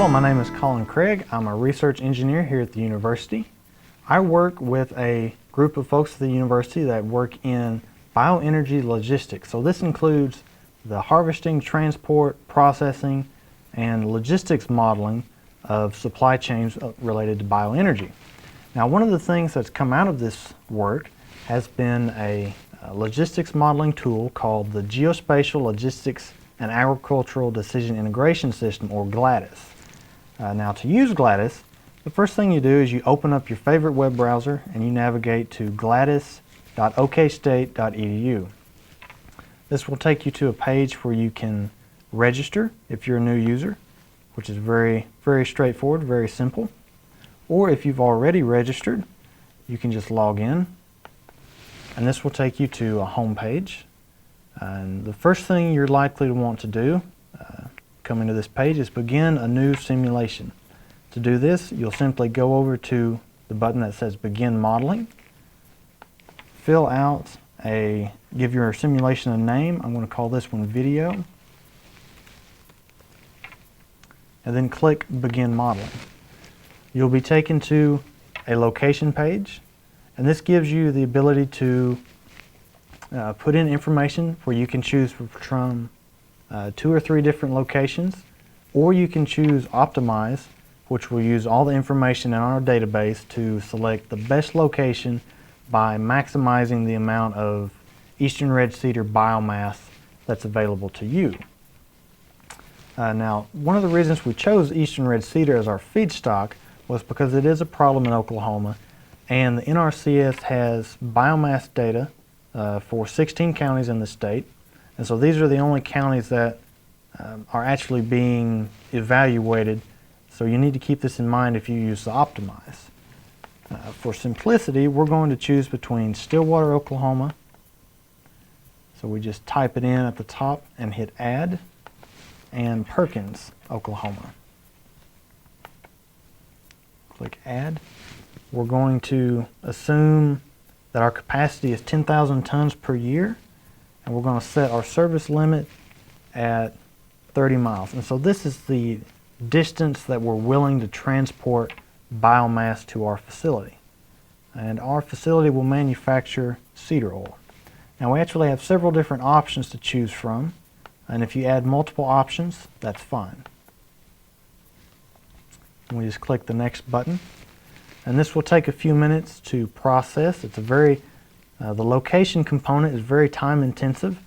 Hello, my name is Collin Craige. I'm a research engineer here at the university. I work with a group of folks at the university that work in bioenergy logistics. So this includes the harvesting, transport, processing, and logistics modeling of supply chains related to bioenergy. Now, one of the things that's come out of this work has been a logistics modeling tool called the Geospatial Logistics and Agricultural Decision Integration System, or GLADIS. Now, to use GLADIS, the first thing you do is you open up your favorite web browser and you navigate to gladis.okstate.edu. This will take you to a page where you can register if you're a new user, which is very straightforward, very simple. Or if you've already registered, you can just log in, and this will take you to a home page. And the first thing you're likely to want to do coming to this page is begin a new simulation. To do this, you'll simply go over to the button that says Begin Modeling, fill out give your simulation a name. I'm going to call this one Video, and then click Begin Modeling. You'll be taken to a location page, and this gives you the ability to put in information where you can choose from 2 or 3 different locations, or you can choose Optimize, which will use all the information in our database to select the best location by maximizing the amount of eastern red cedar biomass that's available to you. Now, one of the reasons we chose eastern red cedar as our feedstock was because it is a problem in Oklahoma, and the NRCS has biomass data for 16 counties in the state. And so these are the only counties that are actually being evaluated. So you need to keep this in mind if you use the Optimize. For simplicity, we're going to choose between Stillwater, Oklahoma. So we just type it in at the top and hit Add, and Perkins, Oklahoma. Click Add. We're going to assume that our capacity is 10,000 tons per year, and we're going to set our service limit at 30 miles. And so this is the distance that we're willing to transport biomass to our facility. And our facility will manufacture cedar oil. Now, we actually have several different options to choose from, and if you add multiple options, that's fine. We just click the next button, and this will take a few minutes to process. It's the location component is very time intensive.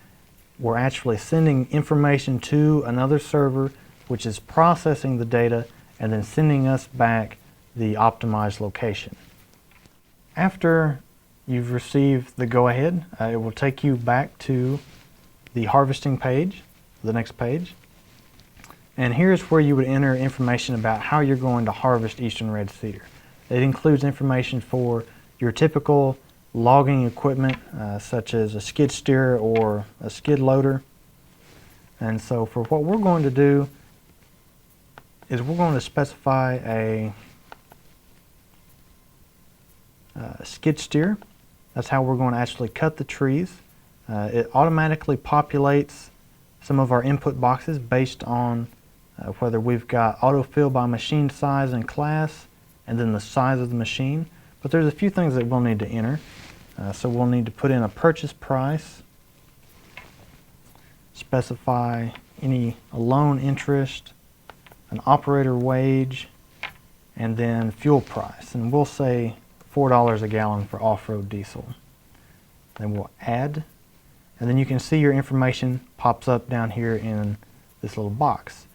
We're actually sending information to another server, which is processing the data and then sending us back the optimized location. After you've received the go-ahead, it will take you back to the harvesting page, the next page. And here's where you would enter information about how you're going to harvest eastern red cedar. It includes information for your typical logging equipment, such as a skid steer or a skid loader. And so for what we're going to do is we're going to specify a skid steer. That's how we're going to actually cut the trees. It automatically populates some of our input boxes based on whether we've got autofill by machine size and class, and then the size of the machine. But there's a few things that we'll need to enter. So we'll need to put in a purchase price, specify a loan interest, an operator wage, and then fuel price. And we'll say $4 a gallon for off-road diesel. Then we'll add, and then you can see your information pops up down here in this little box.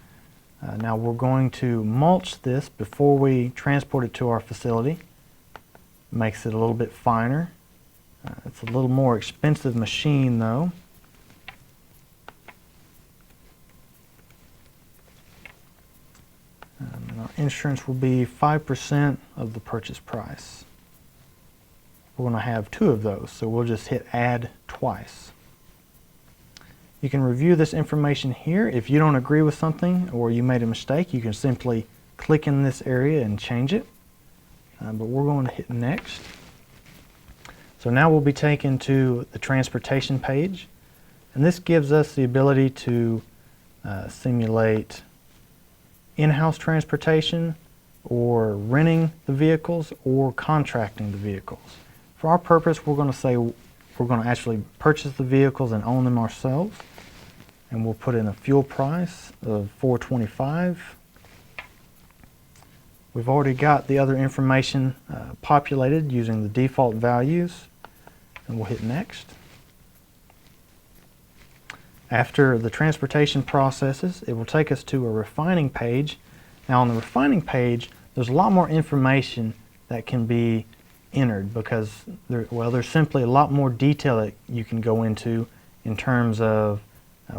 Now we're going to mulch this before we transport it to our facility. Makes it a little bit finer. It's a little more expensive machine though. And our insurance will be 5% of the purchase price. We're going to have 2 of those, so we'll just hit Add twice. You can review this information here. If you don't agree with something or you made a mistake, you can simply click in this area and change it. But we're going to hit Next. So now we'll be taken to the transportation page, and this gives us the ability to simulate in-house transportation, or renting the vehicles, or contracting the vehicles. For our purpose, we're going to say we're going to actually purchase the vehicles and own them ourselves, and we'll put in a fuel price of $4.25. We've already got the other information populated using the default values, and we'll hit next. After the transportation processes, it will take us to a refining page. Now on the refining page, there's a lot more information that can be entered because there's simply a lot more detail that you can go into in terms of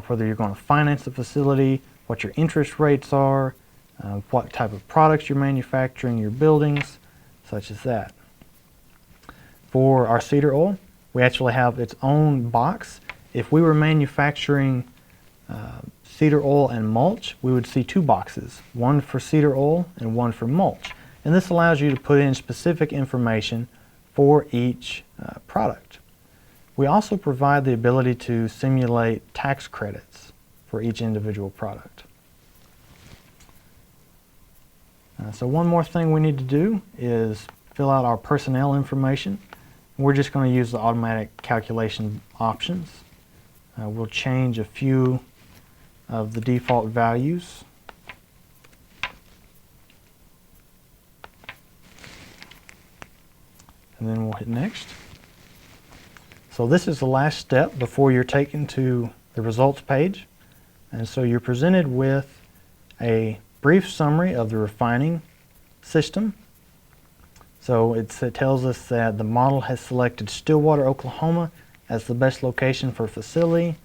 whether you're going to finance the facility, what your interest rates are, what type of products you're manufacturing, your buildings, such as that. For our cedar oil, we actually have its own box. If we were manufacturing cedar oil and mulch, we would see two boxes, one for cedar oil and one for mulch. And this allows you to put in specific information for each product. We also provide the ability to simulate tax credits for each individual product. So one more thing we need to do is fill out our personnel information. We're just going to use the automatic calculation options. We'll change a few of the default values. And then we'll hit next. So this is the last step before you're taken to the results page. And so you're presented with a brief summary of the refining system. So it tells us that the model has selected Stillwater, Oklahoma as the best location for a facility.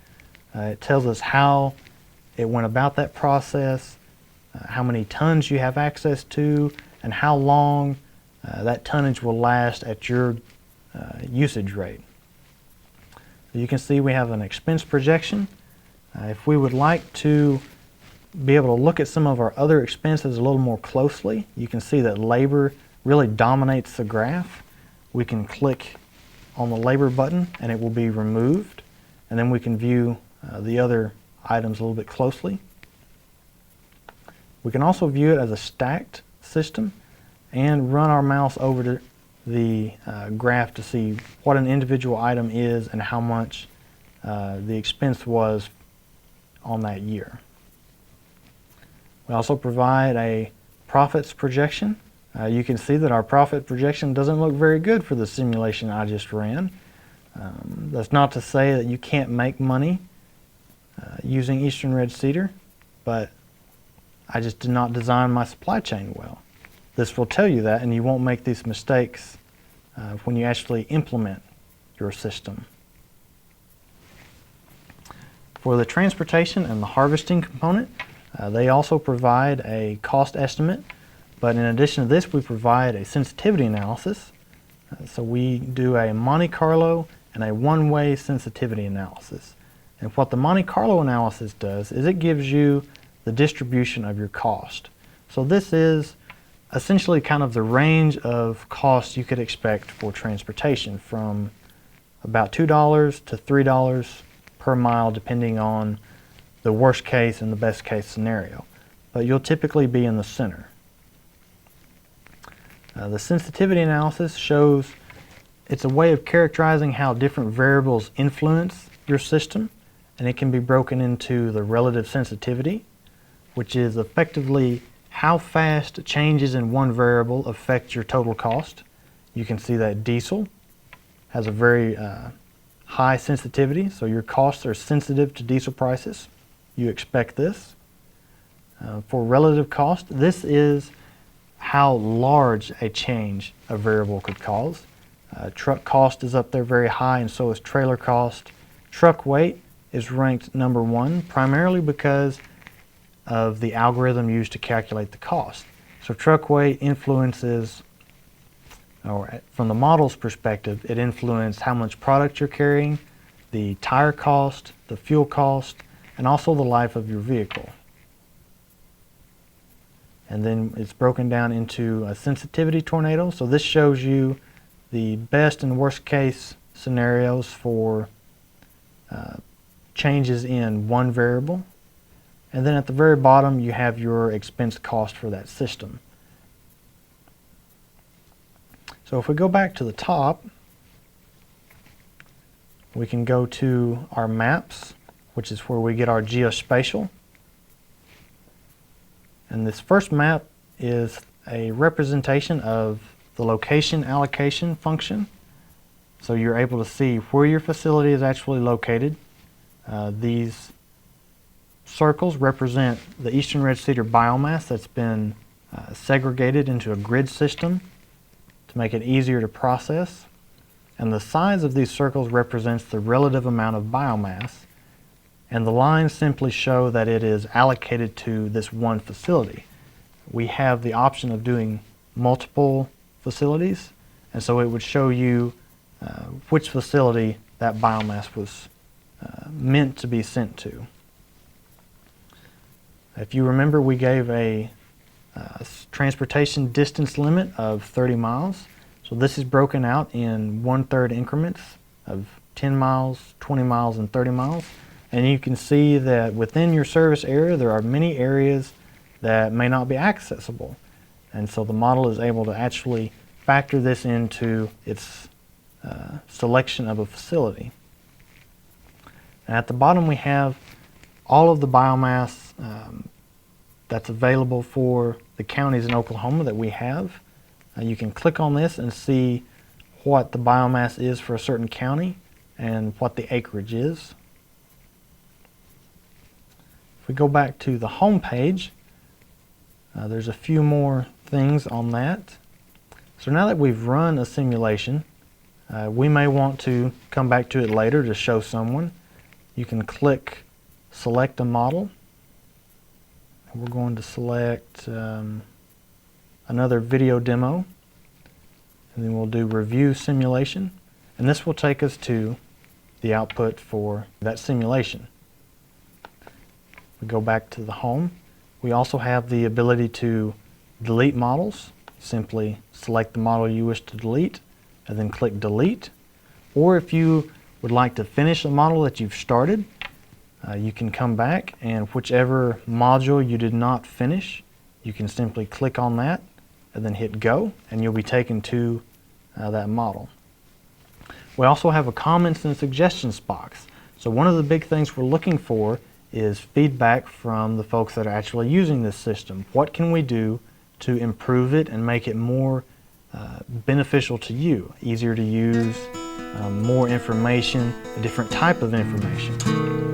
It tells us how it went about that process, how many tons you have access to, and how long that tonnage will last at your usage rate. So you can see we have an expense projection. If we would like to be able to look at some of our other expenses a little more closely, you can see that labor really dominates the graph. We can click on the labor button and it will be removed, and then we can view the other items a little bit closely. We can also view it as a stacked system and run our mouse over to the graph to see what an individual item is and how much the expense was on that year. We also provide a profits projection. You can see that our profit projection doesn't look very good for the simulation I just ran. That's not to say that you can't make money using Eastern Red Cedar, but I just did not design my supply chain well. This will tell you that, and you won't make these mistakes when you actually implement your system. For the transportation and the harvesting component, they also provide a cost estimate, but in addition to this, we provide a sensitivity analysis. So we do a Monte Carlo and a one-way sensitivity analysis. And what the Monte Carlo analysis does is it gives you the distribution of your cost. So this is essentially kind of the range of costs you could expect for transportation, from about $2 to $3 per mile, depending on the worst case and the best case scenario. But you'll typically be in the center. The sensitivity analysis shows it's a way of characterizing how different variables influence your system, and it can be broken into the relative sensitivity, which is effectively how fast changes in one variable affect your total cost. You can see that diesel has a very high sensitivity, so your costs are sensitive to diesel prices. You expect this. For relative cost, this is how large a change a variable could cause. Truck cost is up there very high, and so is trailer cost. Truck weight is ranked number one, primarily because of the algorithm used to calculate the cost. So truck weight influences, or from the model's perspective, it influences how much product you're carrying, the tire cost, the fuel cost, and also the life of your vehicle. And then it's broken down into a sensitivity tornado. So this shows you the best and worst case scenarios for changes in one variable. And then at the very bottom you have your expense cost for that system. So if we go back to the top, we can go to our maps, which is where we get our geospatial. And this first map is a representation of the location allocation function. So you're able to see where your facility is actually located. These circles represent the eastern red cedar biomass that's been segregated into a grid system to make it easier to process. And the size of these circles represents the relative amount of biomass. And the lines simply show that it is allocated to this one facility. We have the option of doing multiple facilities, and so it would show you which facility that biomass was meant to be sent to. If you remember, we gave a transportation distance limit of 30 miles. So this is broken out in 1/3 increments of 10 miles, 20 miles, and 30 miles. And you can see that within your service area there are many areas that may not be accessible. And so the model is able to actually factor this into its selection of a facility. And at the bottom we have all of the biomass that's available for the counties in Oklahoma that we have. You can click on this and see what the biomass is for a certain county and what the acreage is. If we go back to the home page, there's a few more things on that. So now that we've run a simulation, we may want to come back to it later to show someone. You can click select a model. We're going to select another video demo, and then we'll do review simulation, and this will take us to the output for that simulation. We go back to the home. We also have the ability to delete models. Simply select the model you wish to delete and then click delete. Or if you would like to finish a model that you've started, you can come back, and whichever module you did not finish, you can simply click on that and then hit go, and you'll be taken to that model. We also have a comments and suggestions box. So one of the big things we're looking for is feedback from the folks that are actually using this system. What can we do to improve it and make it more beneficial to you, easier to use, more information, a different type of information.